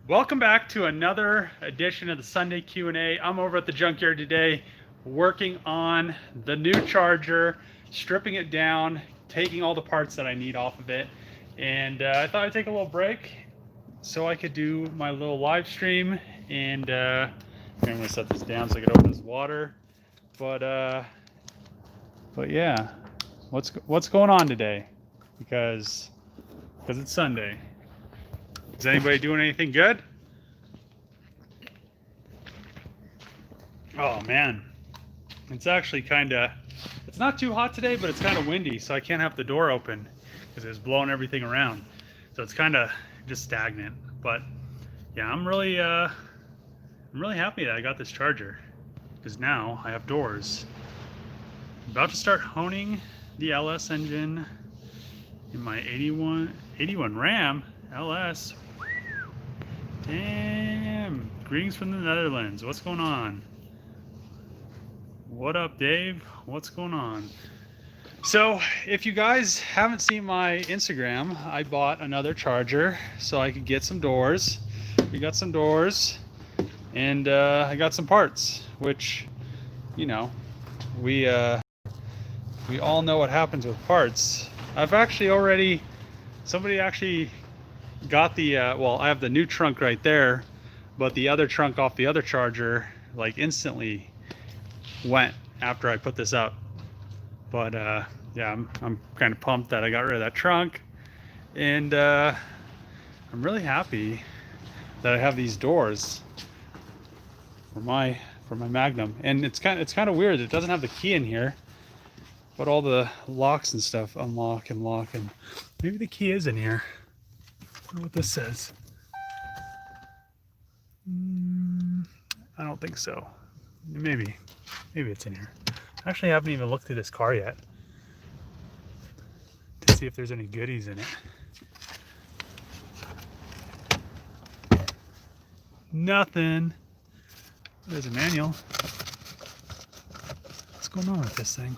Welcome back to another edition of the Sunday Q&A. I'm over at the Junkyard today working on the new charger, stripping it down, taking all the parts that I need off of it. And I thought I'd take a little break so I could do my little live stream. And I'm going to set this down so I can open this water. But yeah, what's going on today? Because it's Sunday. Is anybody doing anything good? Oh man, it's actually it's not too hot today, but it's kind of windy, so I can't have the door open because it's blowing everything around. So it's kind of just stagnant. But yeah, I'm really happy that I got this charger because now I have doors. I'm about to start honing the LS engine in my 81 Ram LS. Damn! Greetings from the Netherlands. What's going on? What up, Dave? What's going on? So, if you guys haven't seen my Instagram, I bought another charger so I could get some doors. We got some doors, and I got some parts, which, you know, we all know what happens with parts. I've actually somebody actually got the well, I have the new trunk right there, but the other trunk off the other charger like instantly went after I put this up. But yeah, I'm kind of pumped that I got rid of that trunk, and I'm really happy that I have these doors for my Magnum. And it's kind of weird, it doesn't have the key in here, but all the locks and stuff unlock and lock, and maybe the key is in here. I wonder what this says. I don't think so. Maybe it's in here. I actually haven't even looked through this car yet to see if there's any goodies in it. Nothing. There's a manual. What's going on with this thing?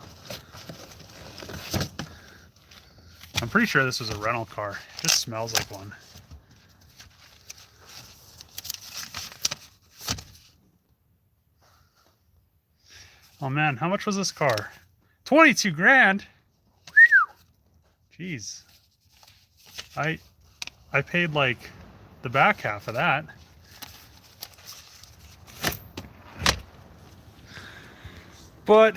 I'm pretty sure this was a rental car. It just smells like one. Oh man, how much was this car? 22 grand? Jeez. I paid like the back half of that. But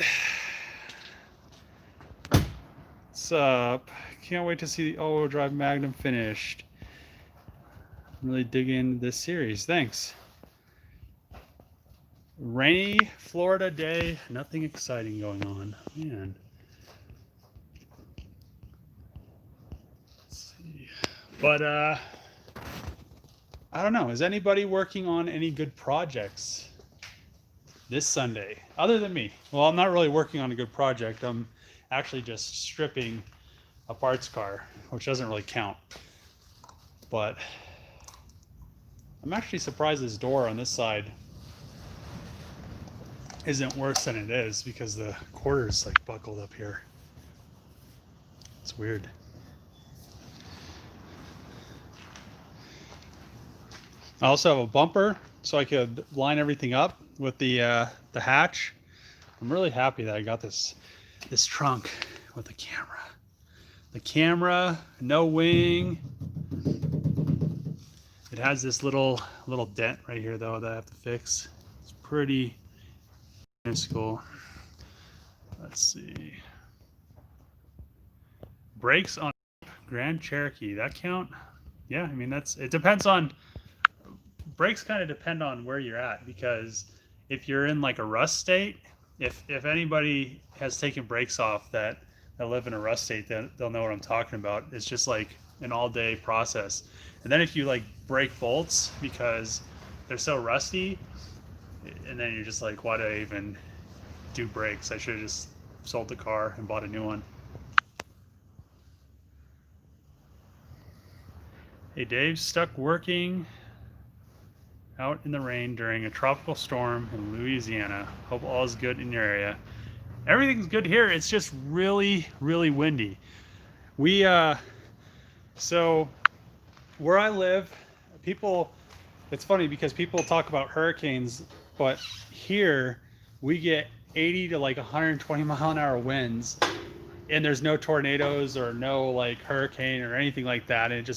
what's up? Can't wait to see the all-wheel drive Magnum finished. I'm really digging into this series. Thanks. Rainy Florida day, nothing exciting going on. Man. Let's see. But I don't know. Is anybody working on any good projects this Sunday other than me? Well, I'm not really working on a good project. I'm actually just stripping a parts car, which doesn't really count. But I'm actually surprised this door on this side isn't worse than it is, because the quarter's like buckled up here. It's weird. I also have a bumper so I could line everything up with the hatch. I'm really happy that I got this trunk with the camera. The camera, no wing. It has this little dent right here though that I have to fix. It's pretty minuscule. Let's see. Brakes on Grand Cherokee, that count? Yeah, I mean it depends on, brakes kind of depend on where you're at, because if you're in like a rust state, if anybody has taken brakes off that live in a rust state, then they'll know what I'm talking about. It's just like an all-day process. And then if you like break bolts because they're so rusty, and then you're just like, why did I even do brakes? I should have just sold the car and bought a new one. Hey, Dave's stuck working out in the rain during a tropical storm in Louisiana. Hope all is good in your area. Everything's good here. It's just really, really windy. So where I live, people it's funny because people talk about hurricanes, but here we get 80 to like 120-mile-an-hour winds, and there's no tornadoes or no like hurricane or anything like that. And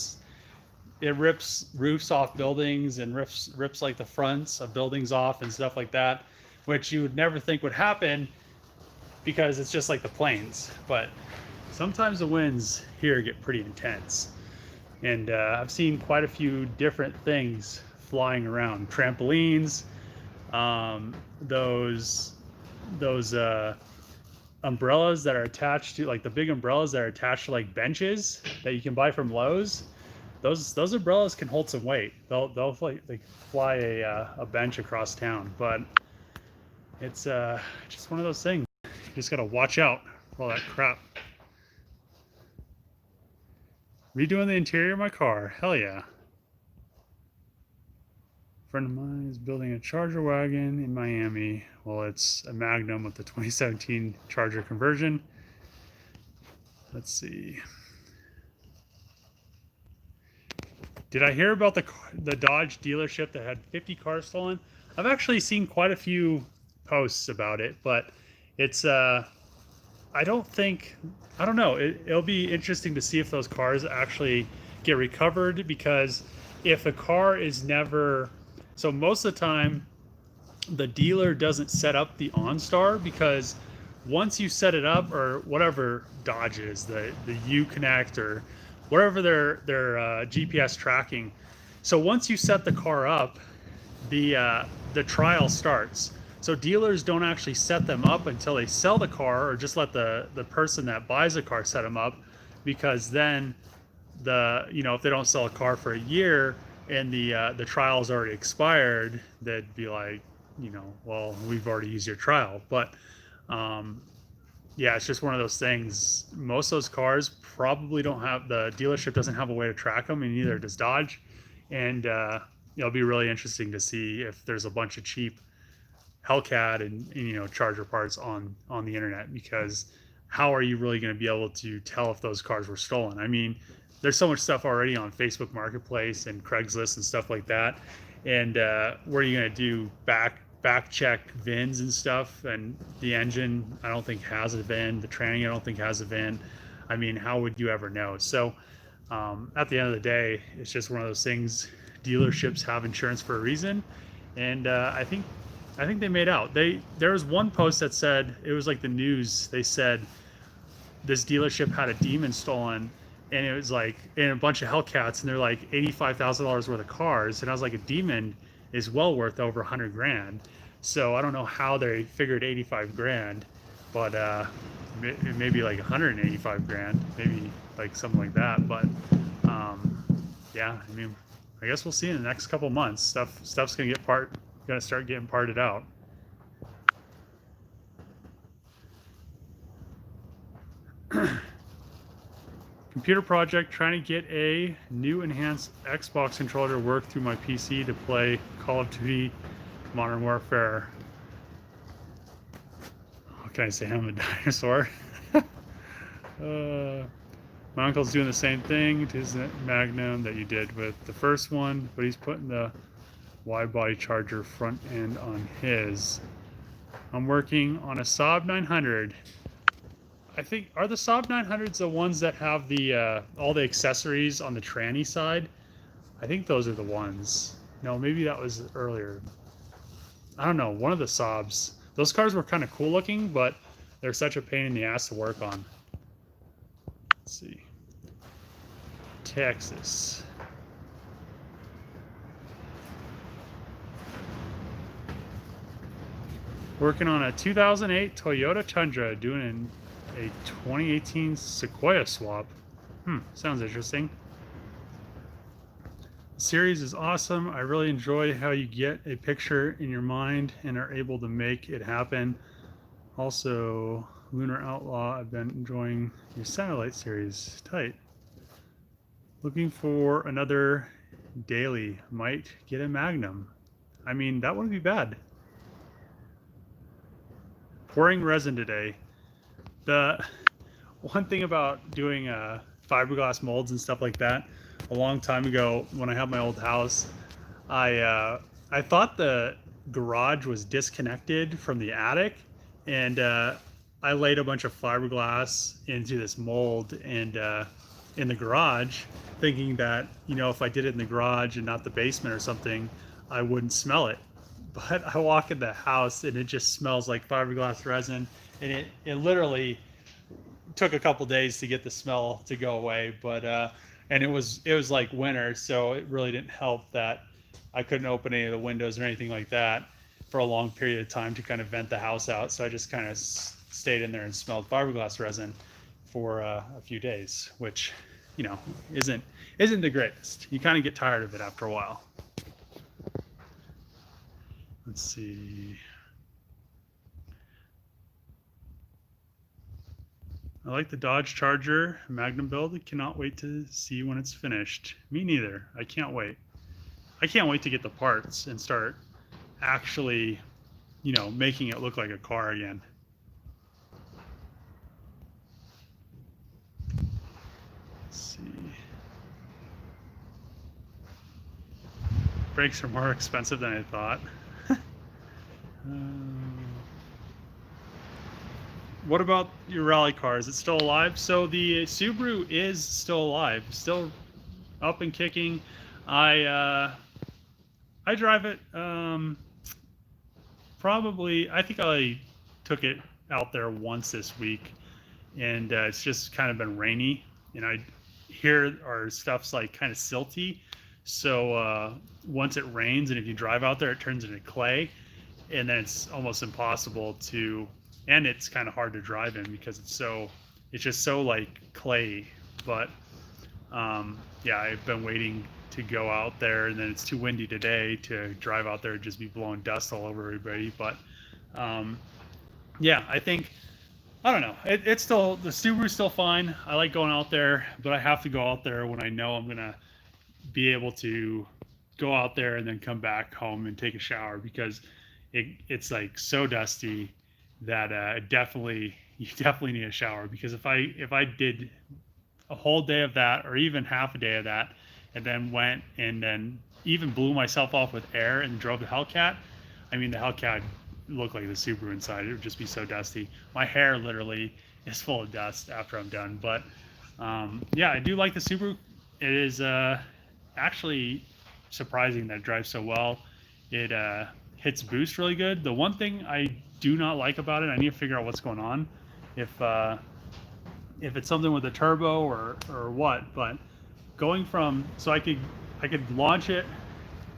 it rips roofs off buildings and rips like the fronts of buildings off and stuff like that, which you would never think would happen because it's just like the plains. But sometimes the winds here get pretty intense, and I've seen quite a few different things flying around. Trampolines, those umbrellas that are attached to, like the big umbrellas that are attached to like benches that you can buy from Lowe's. Those umbrellas can hold some weight. They'll fly a bench across town. But it's just one of those things. You just gotta watch out for all that crap. Redoing the interior of my car. Hell yeah. A friend of mine is building a Charger wagon in Miami. Well, it's a Magnum with the 2017 Charger conversion. Let's see. Did I hear about the Dodge dealership that had 50 cars stolen? I've actually seen quite a few posts about it, but it's I don't know. It'll be interesting to see if those cars actually get recovered, because if a car is never, so most of the time the dealer doesn't set up the OnStar, because once you set it up, or whatever Dodge is, the Uconnect or whatever their GPS tracking. So once you set the car up, the trial starts. So dealers don't actually set them up until they sell the car, or just let the person that buys the car set them up, because then if they don't sell a car for a year and the trial's already expired, they'd be like, well, we've already used your trial. But yeah, it's just one of those things. Most of those cars probably don't have, the dealership doesn't have a way to track them, and neither does Dodge. And it'll be really interesting to see if there's a bunch of cheap Hellcat and Charger parts on the internet, because how are you really going to be able to tell if those cars were stolen? I mean, there's so much stuff already on Facebook Marketplace and Craigslist and stuff like that. And what are you going to do? Back check VINs and stuff, and the engine I don't think has a VIN, the tranny I don't think has a VIN. I mean, how would you ever know? So at the end of the day, it's just one of those things. Dealerships have insurance for a reason, and I think they made out. There was one post that said, it was like the news, they said this dealership had a Demon stolen, and it was like in a bunch of Hellcats, and they're like $85,000 worth of cars, and I was like, a Demon is well worth over 100 grand. So I don't know how they figured 85 grand, but maybe like 185 grand, maybe like something like that. But yeah, I mean, I guess we'll see in the next couple months. Stuff's gonna start getting parted out. Computer project, trying to get a new enhanced Xbox controller to work through my PC to play Call of Duty Modern Warfare. What can I say? I'm a dinosaur. My uncle's doing the same thing to his Magnum that you did with the first one, but he's putting the Widebody charger front end on his. I'm working on a Saab 900. I think, are the Saab 900s the ones that have the all the accessories on the tranny side? I think those are the ones. No, maybe that was earlier. I don't know, one of the Saabs. Those cars were kind of cool looking, but they're such a pain in the ass to work on. Let's see. Texas. Working on a 2008 Toyota Tundra, doing a 2018 Sequoia swap. Sounds interesting. The series is awesome. I really enjoy how you get a picture in your mind and are able to make it happen. Also, Lunar Outlaw, I've been enjoying your satellite series. Tight. Looking for another daily. Might get a Magnum. I mean, that wouldn't be bad. Pouring resin today. The one thing about doing fiberglass molds and stuff like that, a long time ago when I had my old house, I thought the garage was disconnected from the attic, and I laid a bunch of fiberglass into this mold and in the garage, thinking that, you know, if I did it in the garage and not the basement or something, I wouldn't smell it. But I walk in the house and it just smells like fiberglass resin, and it literally took a couple days to get the smell to go away. But and it was like winter, so it really didn't help that I couldn't open any of the windows or anything like that for a long period of time to kind of vent the house out. So I just kind of stayed in there and smelled fiberglass resin for a few days, which, you know, isn't the greatest. You kind of get tired of it after a while. Let's see. I like the Dodge Charger Magnum build. I cannot wait to see when it's finished. Me neither. I can't wait. I can't wait to get the parts and start actually, you know, making it look like a car again. Let's see. Brakes are more expensive than I thought. What about your rally car? Is it still alive? So the Subaru is still alive, still up and kicking. I drive it. Probably, I think I took it out there once this week, and it's just kind of been rainy. And I hear our stuff's like kind of silty. So once it rains, and if you drive out there, it turns into clay, and then it's almost impossible to. And it's kind of hard to drive in because it's just so like clay. But yeah, I've been waiting to go out there, and then it's too windy today to drive out there and just be blowing dust all over everybody. But yeah, I don't know. It's still, the Subaru's still fine. I like going out there, but I have to go out there when I know I'm gonna be able to go out there and then come back home and take a shower, because it's like so dusty that you definitely need a shower. Because if I did a whole day of that, or even half a day of that, and then went and then even blew myself off with air and drove the Hellcat, I mean, the Hellcat looked like the Subaru inside. It would just be so dusty. My hair literally is full of dust after I'm done. But yeah, I do like the Subaru. It is actually surprising that it drives so well. It hits boost really good. The one thing I do not like about it, I need to figure out what's going on, if it's something with the turbo or what. But going from, so I could launch it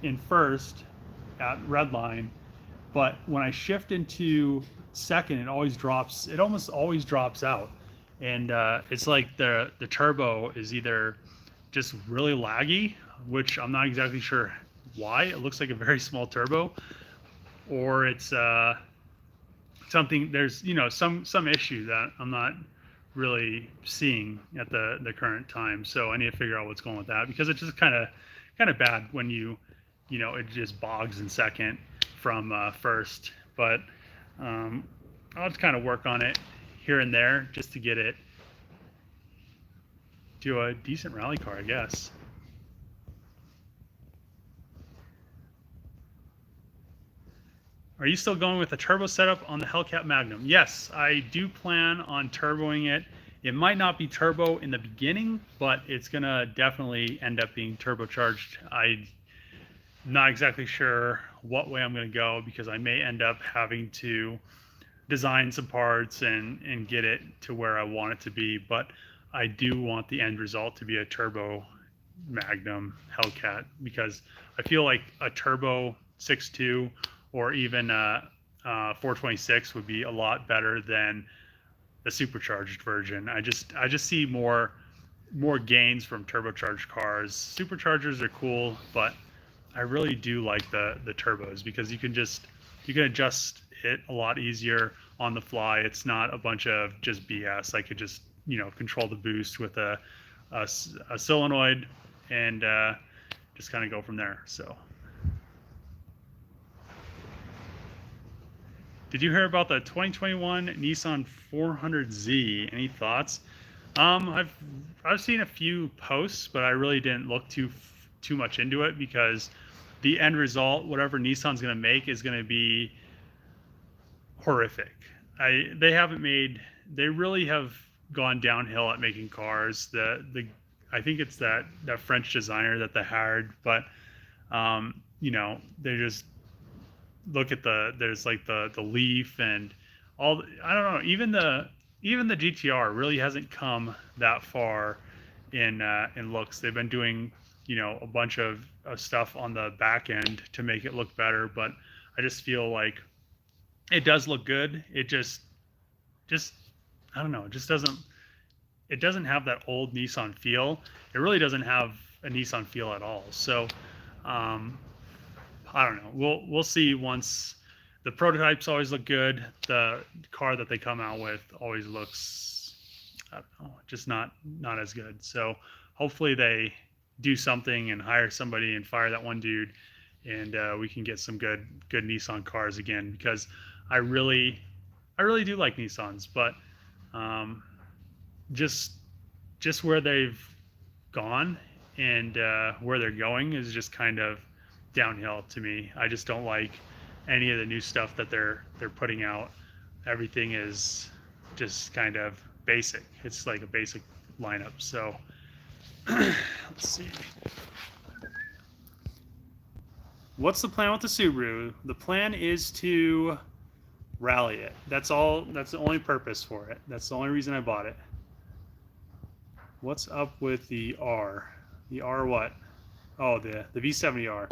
in first at redline, but when I shift into second, it almost always drops out. And it's like the turbo is either just really laggy, which I'm not exactly sure why. It looks like a very small turbo, or it's something, there's, you know, some issue that I'm not really seeing at the current time. So I need to figure out what's going with that, because it's just kind of bad when you know, it just bogs in second from first. But I'll just kind of work on it here and there just to get it to a decent rally car, I guess. Are you still going with the turbo setup on the Hellcat Magnum? Yes, I do plan on turboing it. It might not be turbo in the beginning, but it's gonna definitely end up being turbocharged. I'm not exactly sure what way I'm gonna go, because I may end up having to design some parts and get it to where I want it to be. But I do want the end result to be a turbo Magnum Hellcat, because I feel like a turbo 6.2 or even 426 would be a lot better than the supercharged version. I just see more gains from turbocharged cars. Superchargers are cool, but I really do like the turbos, because you can adjust it a lot easier on the fly. It's not a bunch of just BS. I could just, you know, control the boost with a solenoid and just kind of go from there. So. Did you hear about the 2021 Nissan 400Z? Any thoughts? I've seen a few posts, but I really didn't look too much into it, because the end result, whatever Nissan's going to make, is going to be horrific. They really have gone downhill at making cars. I think it's that French designer that they hired, but you know, they just look at there's like the Leaf and all. I don't know. Even the GTR really hasn't come that far in looks. They've been doing, you know, a bunch of stuff on the back end to make it look better, but I just feel like it does look good. It just I don't know. It just doesn't have that old Nissan feel. It really doesn't have a Nissan feel at all. So I don't know. We'll see. Once the prototypes always look good, the car that they come out with always looks, I don't know, just not as good. So hopefully they do something and hire somebody and fire that one dude, and we can get some good Nissan cars again, because I really do like Nissans, but just where they've gone and where they're going is just kind of downhill to me. I just don't like any of the new stuff that they're putting out. Everything is just kind of basic. It's like a basic lineup. So let's see. What's the plan with the Subaru? The plan is to rally it. That's all. That's the only purpose for it. That's the only reason I bought it. What's up with the R? The R what? Oh, the V70R.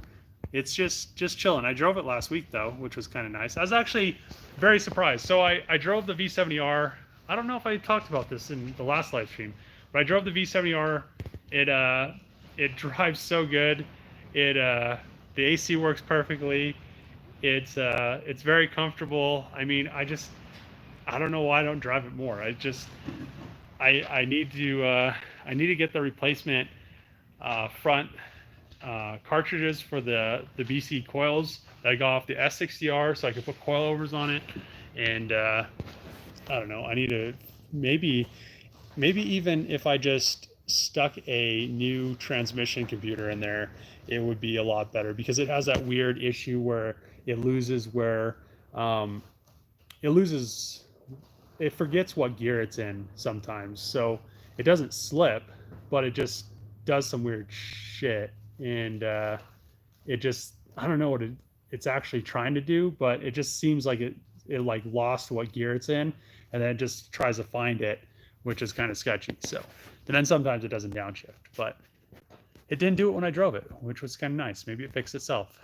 It's just chilling. I drove it last week though, which was kind of nice. I was actually very surprised. So I drove the V70R. I don't know if I talked about this in the last live stream, but I drove the V70R. It drives so good. The AC works perfectly. It's very comfortable. I mean, I don't know why I don't drive it more. I need to get the replacement front cartridges for the BC coils that I got off the S60R, so I can put coilovers on it. And I don't know, I need to maybe even if I just stuck a new transmission computer in there, it would be a lot better, because it has that weird issue where it forgets what gear it's in sometimes. So it doesn't slip, but it just does some weird shit. And I don't know what it's actually trying to do, but it just seems like it like lost what gear it's in, and then it just tries to find it, which is kind of sketchy. So then sometimes it doesn't downshift, but it didn't do it when I drove it, which was kind of nice. Maybe it fixed itself.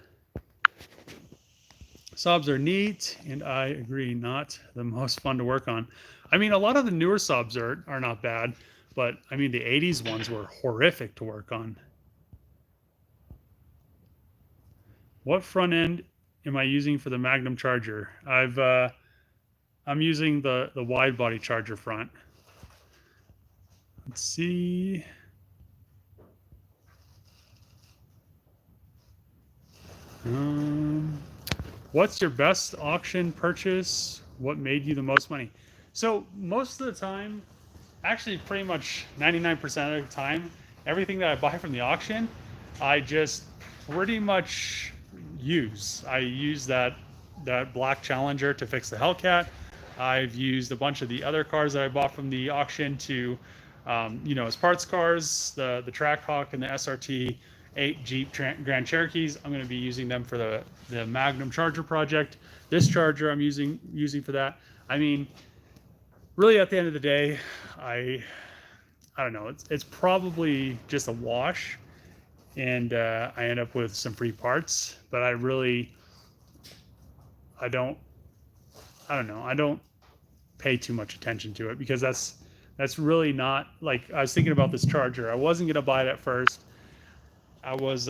Saabs are neat, and I agree, not the most fun to work on. I mean, a lot of the newer Saabs are not bad, but I mean, the 80s ones were horrific to work on. What front end am I using for the Magnum charger? I'm using the Widebody charger front. Let's see. What's your best auction purchase? What made you the most money? So most of the time, actually pretty much 99% of the time, everything that I buy from the auction, I just pretty much use. I use that black Challenger to fix the Hellcat. I've used a bunch of the other cars that I bought from the auction to, you know, as parts cars, the Trackhawk and the SRT 8 Jeep Grand Cherokees. I'm going to be using them for the Magnum Charger project. This charger I'm using for that. I mean, really at the end of the day, I don't know. It's probably just a wash, and I end up with some free parts. But I don't know. I don't pay too much attention to it, because that's really not, like, I was thinking about this charger. I wasn't going to buy it at first. I was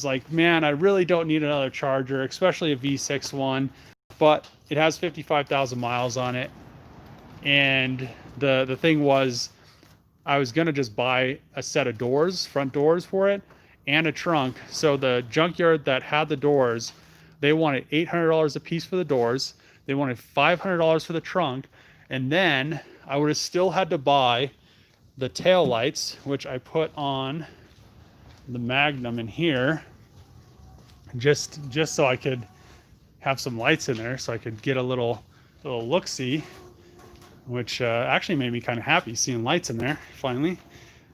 like, man, I really don't need another charger, especially a V6 one, but it has 55,000 miles on it. And the thing was, I was gonna just buy a set of doors, front doors for it, and a trunk. So the junkyard that had the doors, they wanted $800 a piece for the doors. They wanted $500 for the trunk, and then I would have still had to buy the tail lights, which I put on the Magnum in here. just so I could have some lights in there, so I could get a little look-see, which actually made me kind of happy seeing lights in there finally.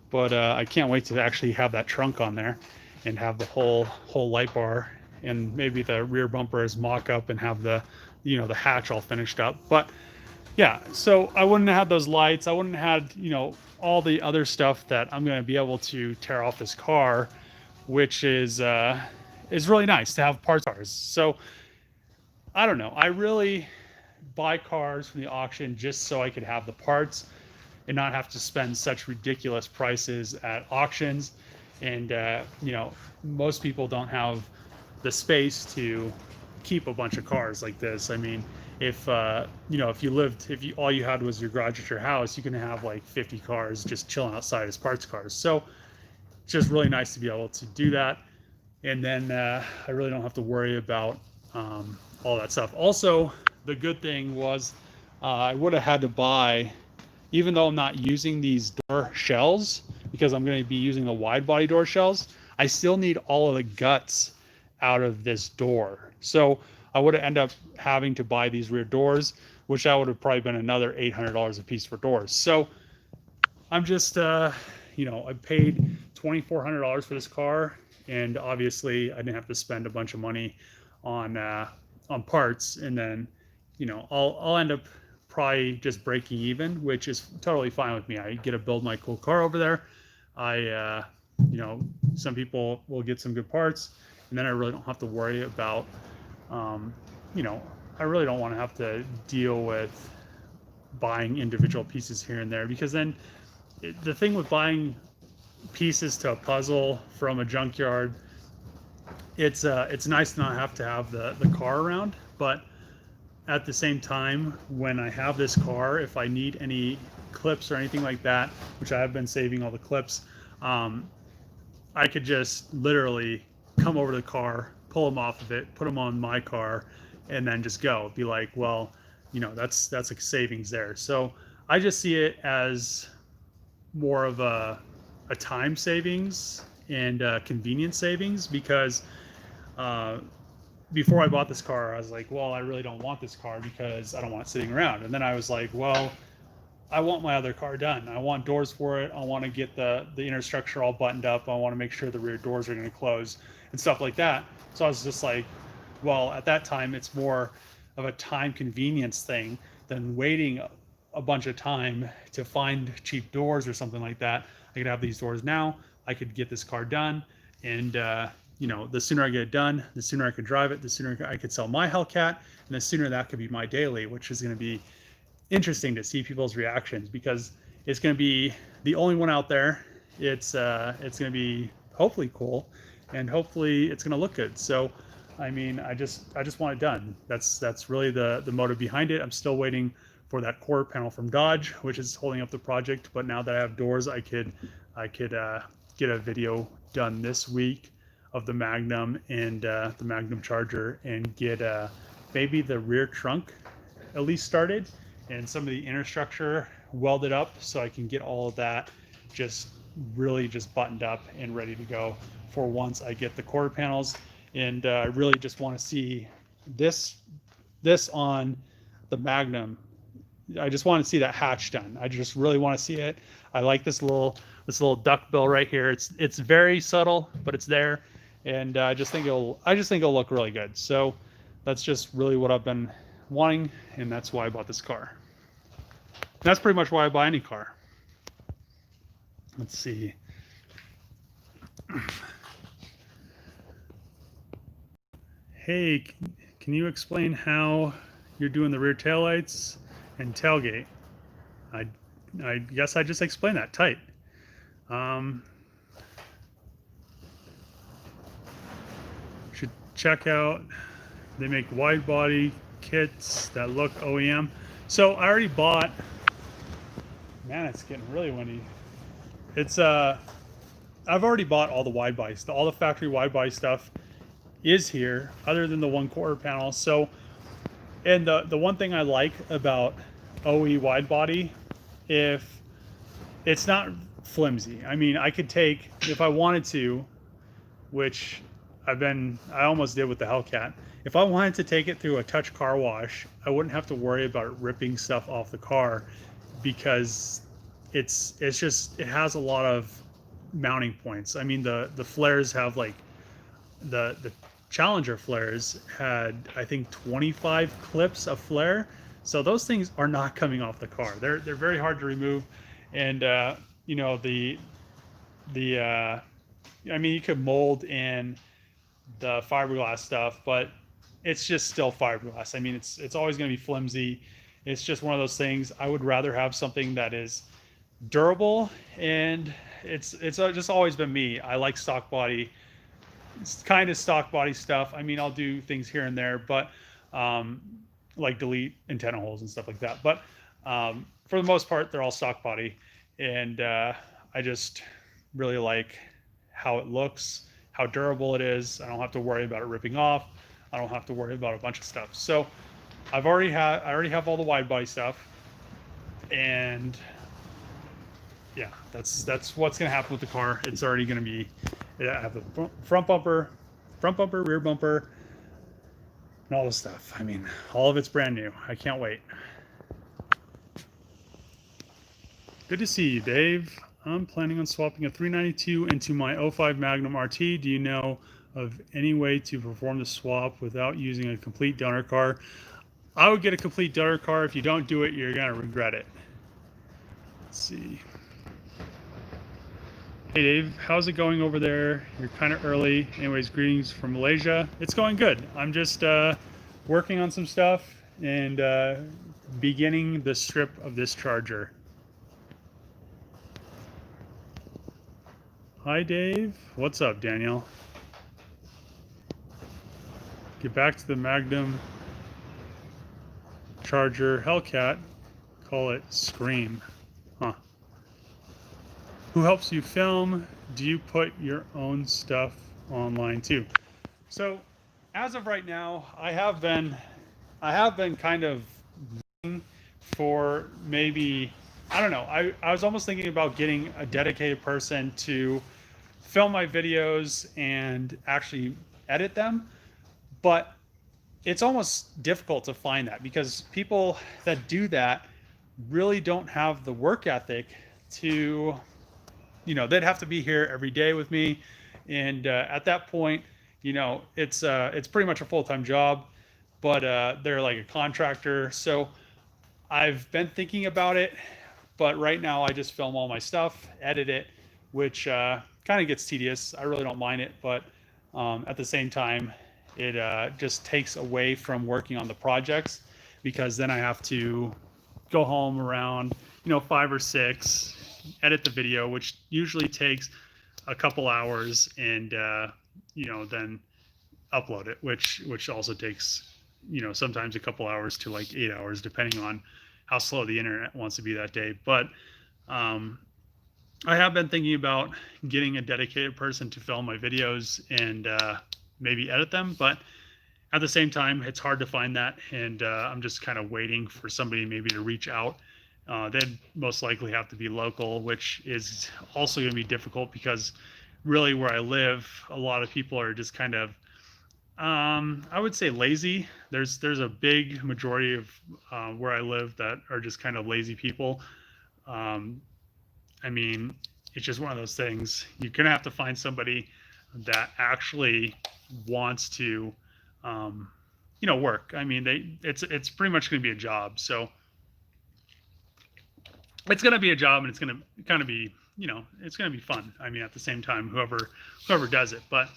But I can't wait to actually have that trunk on there and have the whole light bar, and maybe the rear bumper is mock-up and have the, you know, the hatch all finished up. But yeah, so I wouldn't have had those lights. I wouldn't have had, you know, all the other stuff that I'm going to be able to tear off this car, which is really nice to have parts cars. So I don't know. I really buy cars from the auction just so I could have the parts and not have to spend such ridiculous prices at auctions. And you know, most people don't have the space to keep a bunch of cars like this. I mean, if you know, if you all you had was your garage at your house, you can have like 50 cars just chilling outside as parts cars. So it's just really nice to be able to do that. And then I really don't have to worry about all that stuff. Also, the good thing was I would have had to buy, even though I'm not using these door shells, because I'm going to be using the wide body door shells, I still need all of the guts out of this door. So I would have ended up having to buy these rear doors, which that would have probably been another $800 a piece for doors. So I'm just, you know, I paid $2,400 for this car, and obviously I didn't have to spend a bunch of money on parts. And then, you know, I'll end up probably just breaking even, which is totally fine with me. I get to build my cool car over there. You know, some people will get some good parts, and then I really don't have to worry about, you know, I really don't want to have to deal with buying individual pieces here and there, because then the thing with buying pieces to a puzzle from a junkyard, it's nice to not have to have the car around, but at the same time, when I have this car, if I need any clips or anything like that, which I have been saving all the clips, I could just literally come over to the car, pull them off of it, put them on my car, and then just go. Be like, well, you know, that's a savings there. So I just see it as more of a time savings and convenience savings, because before I bought this car, I was like, well, I really don't want this car because I don't want it sitting around. And then I was like, well, I want my other car done. I want doors for it. I want to get the inner structure all buttoned up. I want to make sure the rear doors are going to close and stuff like that. So I was just like, well, at that time, it's more of a time convenience thing than waiting a bunch of time to find cheap doors or something like that. I could have these doors now. I could get this car done, and you know, the sooner I get it done, the sooner I could drive it, the sooner I could sell my Hellcat, and the sooner that could be my daily, which is going to be interesting to see people's reactions, because it's going to be the only one out there. It's going to be hopefully cool, and hopefully it's going to look good. So, I mean, I just want it done. That's really the motive behind it. I'm still waiting for that quarter panel from Dodge, which is holding up the project. But now that I have doors, I could get a video done this week of the Magnum and the Magnum Charger, and get maybe the rear trunk at least started, and some of the inner structure welded up, so I can get all of that just really just buttoned up and ready to go for once I get the quarter panels. And I really just want to see this on the Magnum. I just want to see that hatch done. I just really want to see it. I like this little duck bill right here. It's very subtle, but it's there, and I just think it'll look really good. So that's just really what I've been wanting, and that's why I bought this car. And that's pretty much why I buy any car. Let's see. Hey, can you explain how you're doing the rear taillights and tailgate? I guess I just explained that tight. Should check out, they make wide body kits that look OEM. So I already bought, man, it's getting really windy. It's I've already bought all the wide body stuff, all the factory wide body stuff is here, other than the 1/4 panel. So, and the one thing I like about OE wide body, if it's not flimsy. I mean, I could take, if I wanted to, which I almost did with the Hellcat. If I wanted to take it through a touch car wash, I wouldn't have to worry about ripping stuff off the car, because it's just, it has a lot of mounting points. I mean, the flares have like, the Challenger flares had, I think, 25 clips of flare. So those things are not coming off the car. They're very hard to remove. And you know, I mean, you could mold in the fiberglass stuff, but it's just still fiberglass. I mean, it's always going to be flimsy. It's just one of those things. I would rather have something that is durable, and it's just always been me. I like stock body. It's kind of stock body stuff. I mean, I'll do things here and there, but like delete antenna holes and stuff like that. But for the most part, they're all stock body, and I just really like how it looks, how durable it is. I don't have to worry about it ripping off. I don't have to worry about a bunch of stuff. So I already have all the wide body stuff, and yeah, that's what's gonna happen with the car. It's already gonna be, I have the front bumper, rear bumper, and all this stuff. I mean, all of it's brand new. I can't wait. Good to see you, Dave. I'm planning on swapping a 392 into my 05 Magnum RT. Do you know of any way to perform the swap without using a complete donor car? I would get a complete donor car. If you don't do it, you're gonna regret it. Let's see. Hey Dave, how's it going over there? You're kind of early. Anyways, greetings from Malaysia. It's going good. I'm just working on some stuff and beginning the strip of this charger. Hi Dave. What's up, Daniel? Get back to the Magnum charger Hellcat. Call it Scream. Huh. Who helps you film? Do you put your own stuff online too? So as of right now, I have been kind of for maybe, I don't know, I was almost thinking about getting a dedicated person to film my videos and actually edit them, but it's almost difficult to find that, because people that do that really don't have the work ethic to, you know, they'd have to be here every day with me, and at that point, you know, it's pretty much a full-time job, but they're like a contractor. So I've been thinking about it, but right now I just film all my stuff, edit it, which kind of gets tedious. I really don't mind it, but at the same time, it just takes away from working on the projects, because then I have to go home around, you know, 5 or 6, edit the video, which usually takes a couple hours, and you know, then upload it, which also takes, you know, sometimes a couple hours to like 8 hours, depending on how slow the internet wants to be that day. But I have been thinking about getting a dedicated person to film my videos and maybe edit them, but at the same time, it's hard to find that, and I'm just kind of waiting for somebody maybe to reach out. They'd most likely have to be local, which is also going to be difficult, because really where I live, a lot of people are just kind of, I would say, lazy. There's a big majority of where I live that are just kind of lazy people. I mean, it's just one of those things. You're going to have to find somebody that actually wants to, you know, work. I mean, it's pretty much going to be a job. So it's going to be a job, and it's going to kind of be, you know, it's going to be fun. I mean, at the same time, whoever does it, but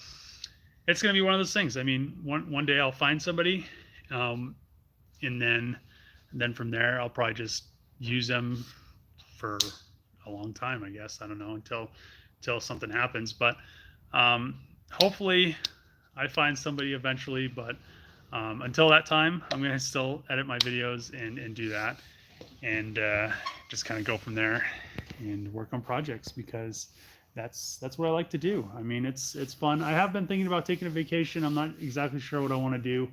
it's going to be one of those things. I mean, one day I'll find somebody, and then from there, I'll probably just use them for a long time, I guess. I don't know, until something happens. But hopefully I find somebody eventually. But until that time, I'm going to still edit my videos and do that, and just kind of go from there and work on projects, because that's what I like to do. I mean, it's fun. I have been thinking about taking a vacation. I'm not exactly sure what I want to do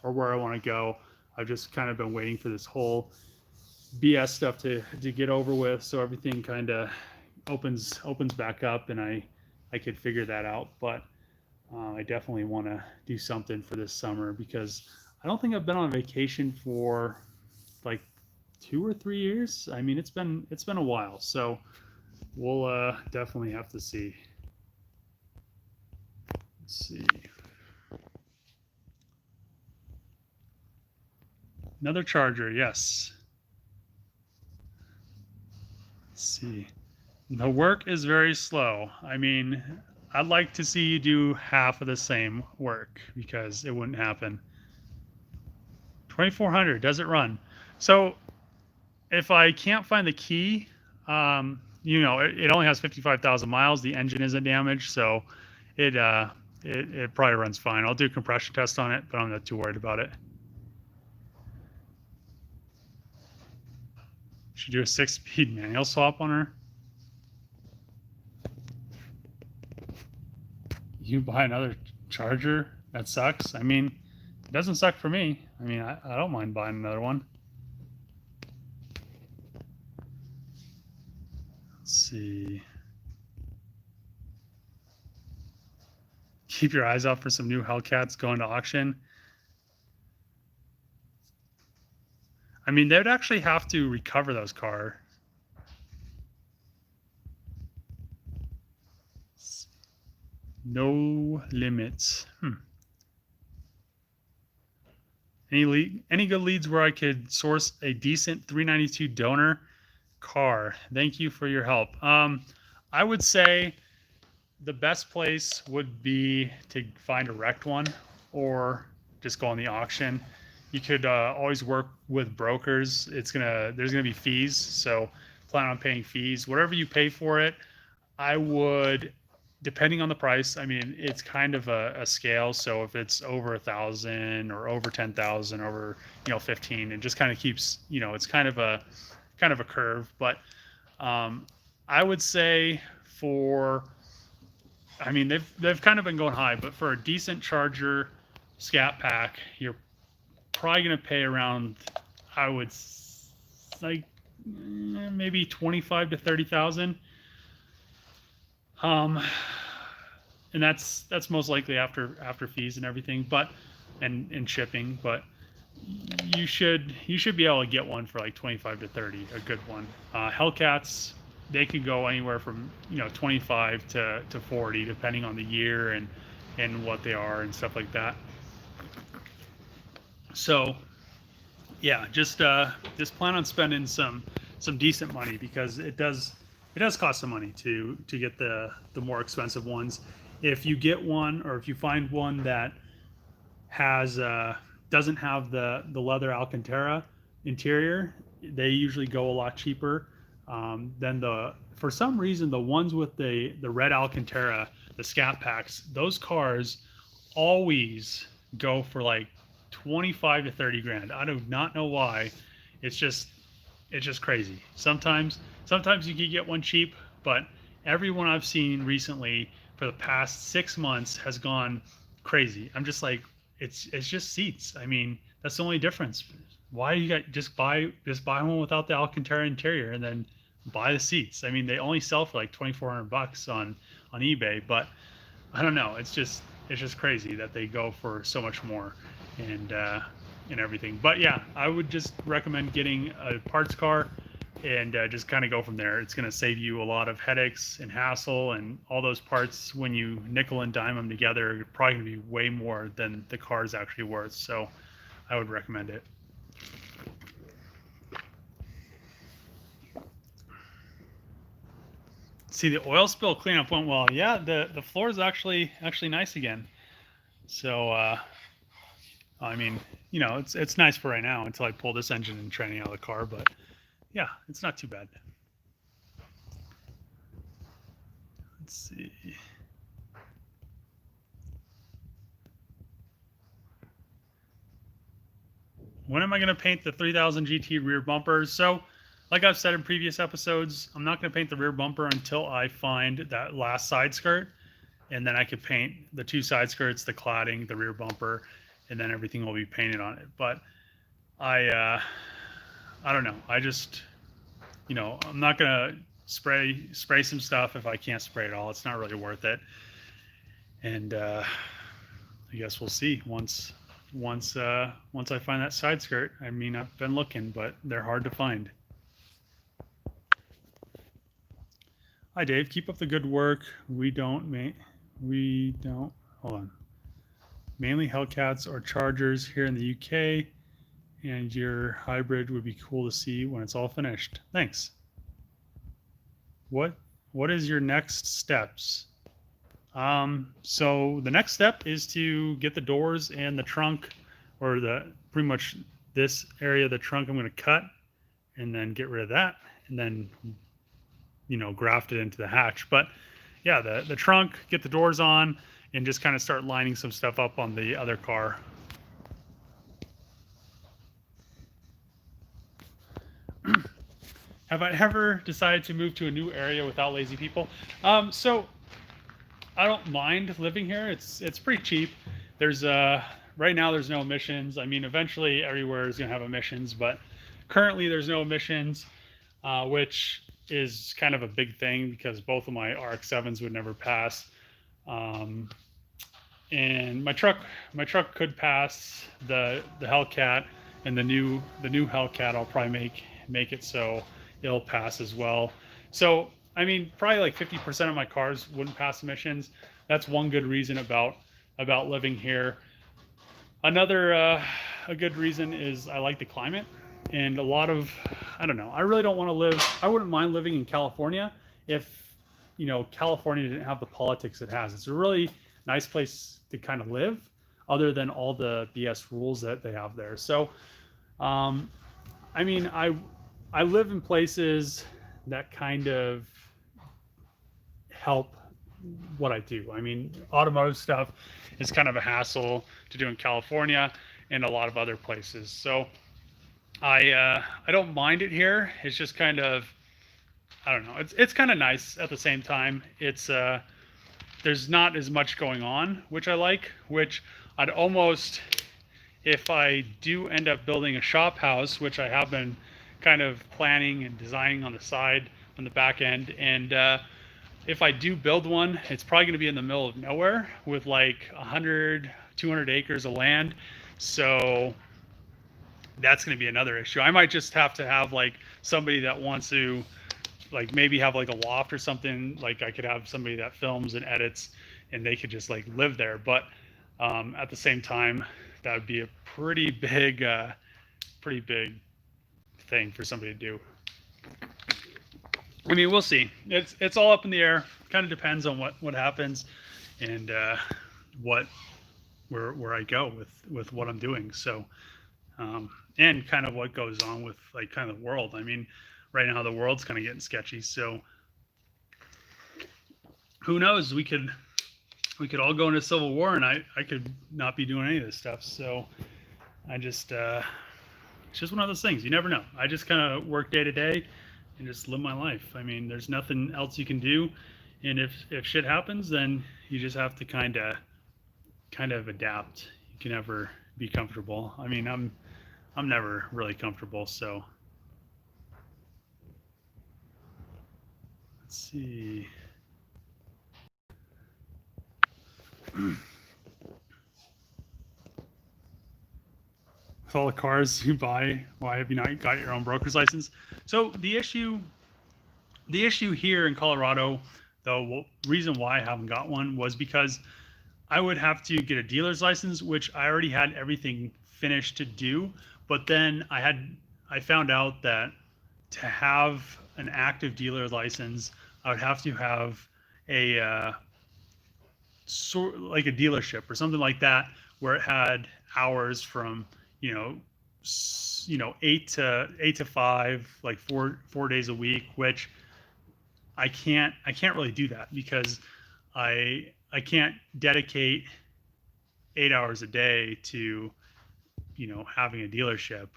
or where I want to go. I've just kind of been waiting for this whole BS stuff to get over with, so everything kind of opens back up, and I could figure that out. But I definitely want to do something for this summer because I don't think I've been on vacation for like 2 or 3 years. I mean, it's been a while, so we'll definitely have to see. Let's see. Another charger, yes. Let's see. The work is very slow. I mean, I'd like to see you do half of the same work because it wouldn't happen. 2400, does it run? So if I can't find the key, it only has 55,000 miles. The engine isn't damaged, so it, uh, it probably runs fine. I'll do a compression test on it, but I'm not too worried about it. Should do a 6-speed manual swap on her. You buy another charger? That sucks. I mean, it doesn't suck for me. I mean, I don't mind buying another one. Let's see. Keep your eyes out for some new Hellcats going to auction. I mean, they would actually have to recover those cars. No limits. Any good leads where I could source a decent 392 donor car? Thank you for your help. I would say the best place would be to find a wrecked one or just go on the auction. You could always work with brokers. There's gonna be fees, so plan on paying fees. Whatever you pay for it, I would, depending on the price. I mean, it's kind of a scale. So if it's over 1,000 or over 10,000, over 15, it just kind of keeps, it's kind of a curve. But I would say I mean, they've kind of been going high, but for a decent charger scat pack, you're probably going to pay around, I would like maybe 25 to 30,000. And that's most likely after fees and everything, and shipping. But you should be able to get one for like 25 to 30, a good one. Hellcats, they could go anywhere from 25 to 40 depending on the year and what they are and stuff like that. So yeah, just plan on spending some decent money because it does cost some money to get the more expensive ones. If you get one, or if you find one that doesn't have the leather Alcantara interior, they usually go a lot cheaper than for some reason the ones with the red Alcantara, the scat packs. Those cars always go for like 25 to 30 grand. I do not know why. It's just crazy. Sometimes you can get one cheap, but everyone I've seen recently for the past 6 months has gone crazy. I'm just like, it's just seats. I mean, that's the only difference. Why you got just buy one without the Alcantara interior and then buy the seats? I mean, they only sell for like $2,400 on eBay, but I don't know. It's just crazy that they go for so much more and everything. But yeah, I would just recommend getting a parts car and just kind of go from there. It's going to save you a lot of headaches and hassle, and all those parts, when you nickel and dime them together, are probably going to be way more than the car is actually worth. So I would recommend it. See, the oil spill cleanup went well. Yeah, the floor is actually nice again. So I mean, it's nice for right now until I pull this engine and tranny out of the car, but yeah, it's not too bad. Let's see. When am I going to paint the 3000 GT rear bumpers? So, like I've said in previous episodes, I'm not going to paint the rear bumper until I find that last side skirt, and then I could paint the 2 side skirts, the cladding, the rear bumper, and then everything will be painted on it. But I don't know. I just, I'm not gonna spray some stuff if I can't spray it all. It's not really worth it. And I guess we'll see once I find that side skirt. I mean, I've been looking, but they're hard to find. Hi Dave, keep up the good work. We don't hold on. Mainly Hellcats or Chargers here in the UK, and your hybrid would be cool to see when it's all finished. Thanks. What is your next steps? So the next step is to get the doors and the trunk, or the pretty much this area of the trunk I'm going to cut, and then get rid of that, and then graft it into the hatch. But yeah, the trunk, get the doors on, and just kind of start lining some stuff up on the other car. Have I ever decided to move to a new area without lazy people? So I don't mind living here. It's pretty cheap. There's right now there's no emissions. I mean, eventually everywhere is gonna have emissions, but currently there's no emissions, which is kind of a big thing because both of my RX-7s would never pass. And my truck could pass the Hellcat, and the new Hellcat I'll probably make it so it'll pass as well. So I mean, probably like 50% of my cars wouldn't pass emissions. That's one good reason about living here. Another a good reason is I like the climate, and a lot of, I don't know, I really don't want to live, I wouldn't mind living in California if California didn't have the politics it has. It's a really nice place to kind of live, other than all the BS rules that they have there. So I mean, I live in places that kind of help what I do. I mean, automotive stuff is kind of a hassle to do in California and a lot of other places. So I don't mind it here. It's just kind of, I don't know. It's kind of nice at the same time. It's there's not as much going on, which I like. Which I'd almost, if I do end up building a shop house, which I have been kind of planning and designing on the side, on the back end, and if I do build one, it's probably going to be in the middle of nowhere with like 100, 200 acres of land. So that's going to be another issue. I might just have to have like somebody that wants to like maybe have like a loft or something. Like I could have somebody that films and edits, and they could just like live there. But at the same time, that would be a pretty big thing for somebody to do. I mean, we'll see. It's all up in the air. Kind of depends on what happens, and where I go with what I'm doing. So, and kind of what goes on with like kind of the world. I mean, right now the world's kind of getting sketchy. So, who knows? We could all go into civil war, and I could not be doing any of this stuff. So, I just it's just one of those things. You never know. I just kind of work day to day and just live my life. I mean, there's nothing else you can do, and if shit happens, then you just have to kind of adapt. You can never be comfortable. I mean, I'm never really comfortable. So let's see. With all the cars you buy, why have you not got your own broker's license? So the issue here in Colorado, the reason why I haven't got one was because I would have to get a dealer's license, which I already had everything finished to do. But then I found out that to have an active dealer license, I would have to have a sort like a dealership or something like that, where it had hours from 8 to 5, like four days a week, which I can't really do that because I can't dedicate 8 hours a day to having a dealership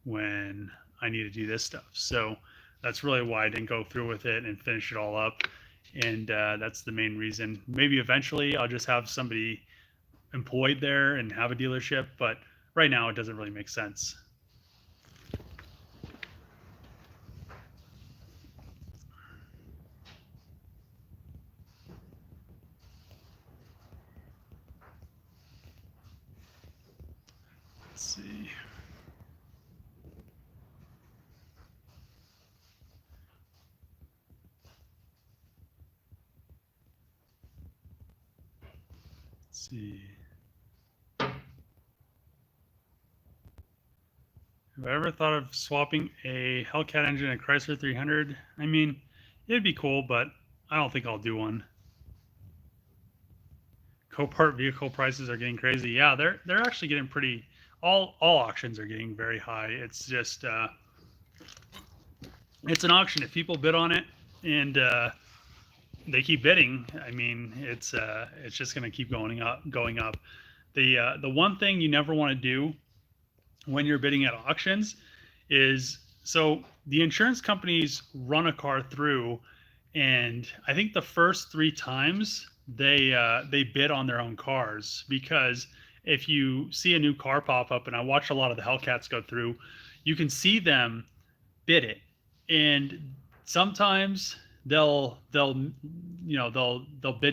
when I need to do this stuff. So that's really why I didn't go through with it and finish it all up. And that's the main reason. Maybe eventually I'll just have somebody employed there and have a dealership, but right now it doesn't really make sense. Let's see. Let's see. Have I ever thought of swapping a Hellcat engine and Chrysler 300? I mean, it'd be cool, but I don't think I'll do one. Copart vehicle prices are getting crazy. Yeah, they're actually getting pretty. All auctions are getting very high. It's just it's an auction. If people bid on it and they keep bidding, I mean, it's just going to keep going up, going up. The one thing you never want to do when you're bidding at auctions is, so the insurance companies run a car through, and I think the first 3 times they bid on their own cars, because if you see a new car pop up, and I watch a lot of the Hellcats go through, you can see them bid it, and sometimes they'll bid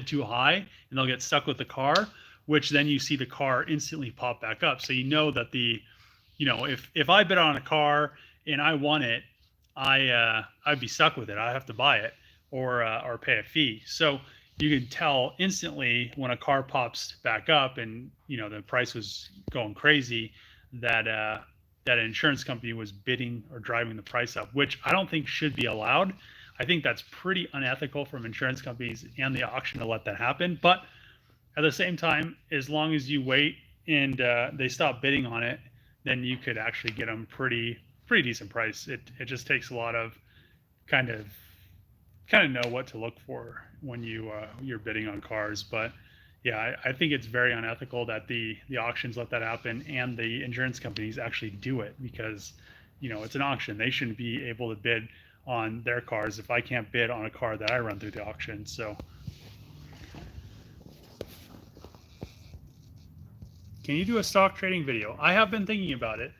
too high and they'll get stuck with the car, which then you see the car instantly pop back up. So you know that if I bid on a car and I won it, I'd be stuck with it. I have to buy it or pay a fee. So you can tell instantly when a car pops back up and the price was going crazy, that an insurance company was bidding or driving the price up, which I don't think should be allowed. I think that's pretty unethical from insurance companies and the auction to let that happen. But at the same time, as long as you wait and they stop bidding on it, then you could actually get them pretty decent price. It just takes a lot of kind of know what to look for when you're bidding on cars. But yeah, I think it's very unethical that the auctions let that happen and the insurance companies actually do it, because it's an auction. They shouldn't be able to bid on their cars if I can't bid on a car that I run through the auction. So can you do a stock trading video? I have been thinking about it.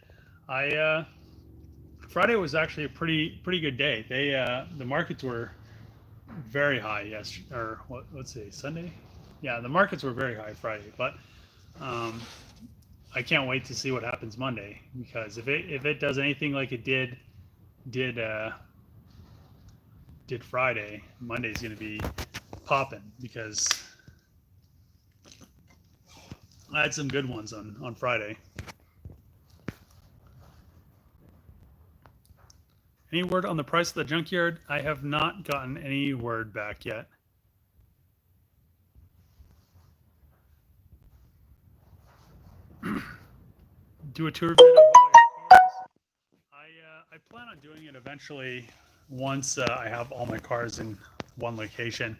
Friday was actually a pretty good day. The markets were very high. Yes, or let's say Sunday. Yeah, the markets were very high Friday, but I can't wait to see what happens Monday, because if it does anything like it did Friday, Monday's going to be popping, because I had some good ones on Friday. Any word on the price of the Junkyard? I have not gotten any word back yet. Do a tour vid of all your cars. I plan on doing it eventually once I have all my cars in one location.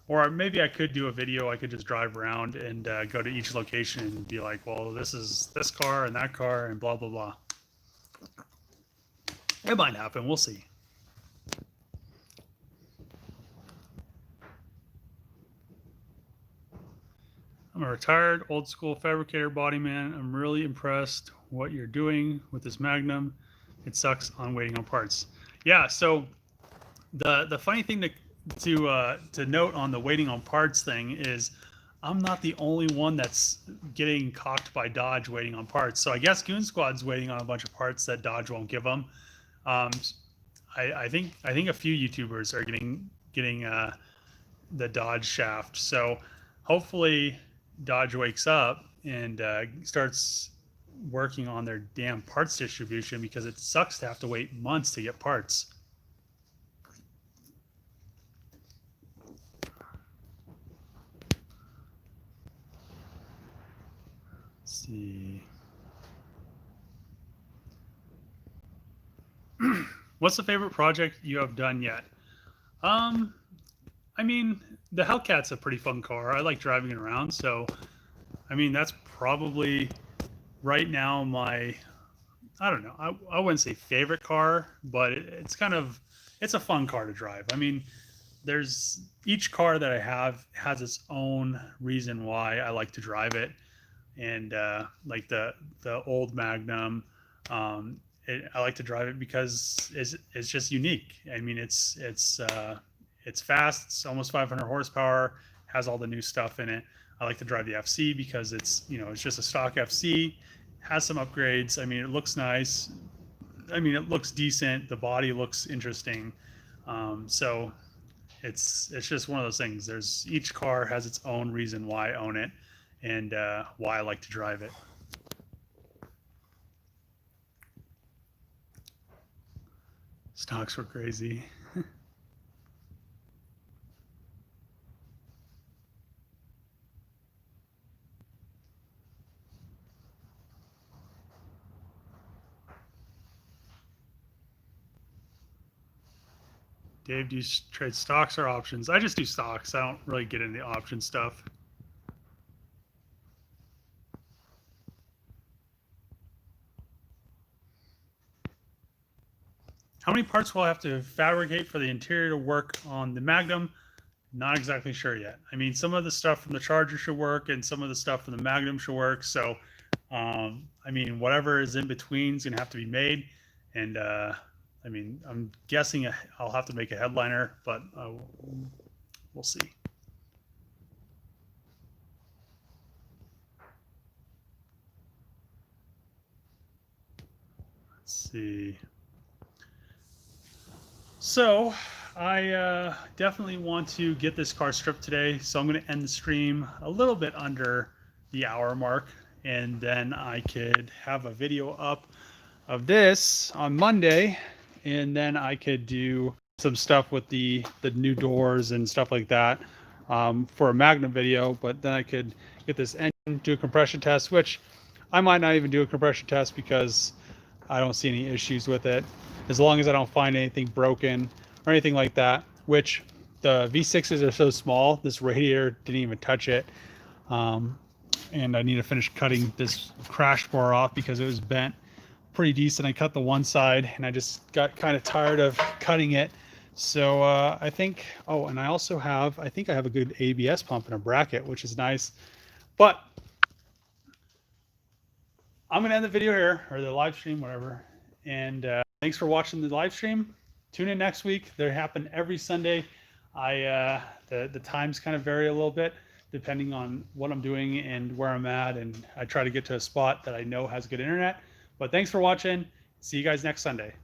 Or maybe I could do a video. I could just drive around and go to each location and be like, well, this is this car and that car and blah, blah, blah. It might happen. We'll see. I'm a retired old school fabricator body man. I'm really impressed what you're doing with this Magnum. It sucks on waiting on parts. Yeah, so the funny thing to note on the waiting on parts thing is I'm not the only one that's getting cocked by Dodge waiting on parts. So I guess Goon Squad's waiting on a bunch of parts that Dodge won't give them. I think a few YouTubers are getting the Dodge shaft. So hopefully Dodge wakes up and starts working on their damn parts distribution, because it sucks to have to wait months to get parts. Let's see. What's the favorite project you have done yet? I mean, the Hellcat's a pretty fun car. I like driving it around. So, I mean, that's probably right now my, I don't know, I wouldn't say favorite car, but it's a fun car to drive. I mean, each car that I have has its own reason why I like to drive it. And like the old Magnum, I like to drive it because it's just unique. I mean, it's fast. It's almost 500 horsepower. Has all the new stuff in it. I like to drive the FC because it's just a stock FC. has some upgrades. I mean, it looks nice. I mean, it looks decent. The body looks interesting. So it's just one of those things. There's each car has its own reason why I own it, and why I like to drive it. Stocks were crazy. Dave, do you trade stocks or options? I just do stocks. I don't really get into the option stuff. How many parts will I have to fabricate for the interior to work on the Magnum? Not exactly sure yet. I mean, some of the stuff from the Charger should work, and some of the stuff from the Magnum should work. So, I mean, whatever is in between is gonna have to be made. And I mean, I'm guessing I'll have to make a headliner, but we'll see. Let's see. So I definitely want to get this car stripped today. So I'm going to end the stream a little bit under the hour mark, and then I could have a video up of this on Monday, and then I could do some stuff with the new doors and stuff like that for a Magnum video. But then I could get this engine, do a compression test, which I might not even do a compression test because I don't see any issues with it, as long as I don't find anything broken or anything like that, which the V6s are so small, this radiator didn't even touch it. And I need to finish cutting this crash bar off because it was bent pretty decent. I cut the one side and I just got kind of tired of cutting it. So I think, oh, and I also have, I think I have a good ABS pump and a bracket, which is nice. But I'm going to end the video here, or the live stream, whatever. And thanks for watching the live stream. Tune in next week. They happen every Sunday. The times kind of vary a little bit depending on what I'm doing and where I'm at. And I try to get to a spot that I know has good internet. But thanks for watching. See you guys next Sunday.